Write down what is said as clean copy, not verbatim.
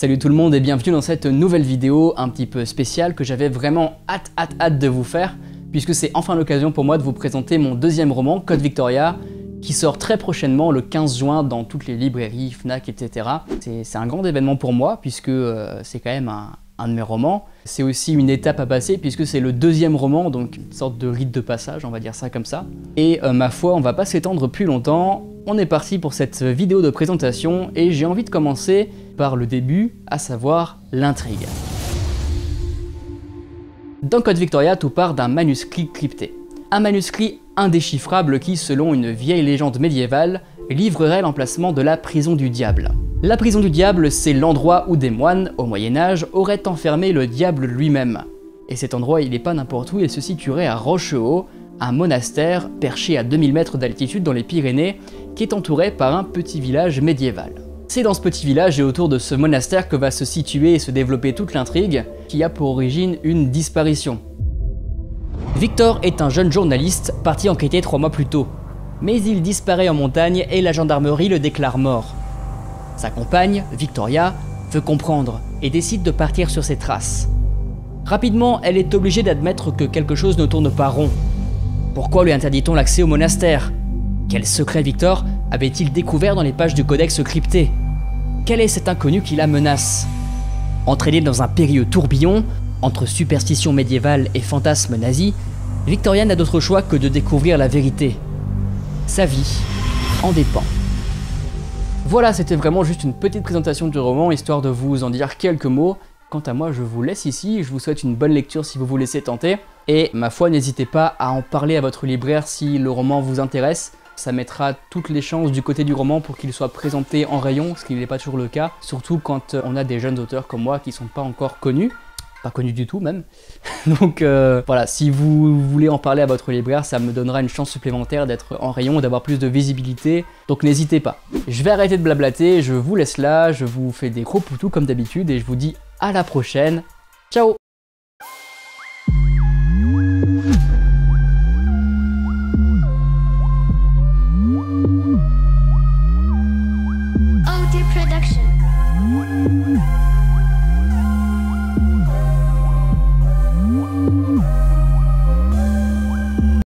Salut tout le monde et bienvenue dans cette nouvelle vidéo un petit peu spéciale que j'avais vraiment hâte de vous faire, puisque c'est enfin l'occasion pour moi de vous présenter mon deuxième roman, Code Victoria, qui sort très prochainement le 15 juin dans toutes les librairies, Fnac, etc. C'est un grand événement pour moi, puisque c'est quand même un de mes romans. C'est aussi une étape à passer, puisque c'est le deuxième roman, donc une sorte de rite de passage, on va dire ça comme ça. Et ma foi, on va pas s'étendre plus longtemps. On est parti pour cette vidéo de présentation, et j'ai envie de commencer par le début, à savoir l'intrigue. Dans Code Victoria, tout part d'un manuscrit crypté. Un manuscrit indéchiffrable qui, selon une vieille légende médiévale, livrerait l'emplacement de la prison du diable. La prison du diable, c'est l'endroit où des moines, au Moyen-Âge, auraient enfermé le diable lui-même. Et cet endroit, il n'est pas n'importe où, il se situerait à Rochehaut, un monastère perché à 2000 mètres d'altitude dans les Pyrénées, qui est entouré par un petit village médiéval. C'est dans ce petit village et autour de ce monastère que va se situer et se développer toute l'intrigue, qui a pour origine une disparition. Victor est un jeune journaliste parti enquêter 3 mois plus tôt, mais il disparaît en montagne et la gendarmerie le déclare mort. Sa compagne, Victoria, veut comprendre et décide de partir sur ses traces. Rapidement, elle est obligée d'admettre que quelque chose ne tourne pas rond. Pourquoi lui interdit-on l'accès au monastère? Quel secret Victor avait-il découvert dans les pages du codex crypté? Quel est cet inconnu qui la menace? Entraînée dans un périlleux tourbillon, entre superstitions médiévales et fantasmes nazis, Victoria n'a d'autre choix que de découvrir la vérité. Sa vie en dépend. Voilà, c'était vraiment juste une petite présentation du roman, histoire de vous en dire quelques mots. Quant à moi, je vous laisse ici, je vous souhaite une bonne lecture si vous vous laissez tenter. Et ma foi, n'hésitez pas à en parler à votre libraire si le roman vous intéresse. Ça mettra toutes les chances du côté du roman pour qu'il soit présenté en rayon, ce qui n'est pas toujours le cas, surtout quand on a des jeunes auteurs comme moi qui sont pas encore connus. Pas connu du tout même. Donc voilà, si vous voulez en parler à votre libraire, ça me donnera une chance supplémentaire d'être en rayon, d'avoir plus de visibilité, donc n'hésitez pas. Je vais arrêter de blablater, je vous laisse là, je vous fais des gros poutous comme d'habitude et je vous dis à la prochaine. Ciao! Oh, dear production.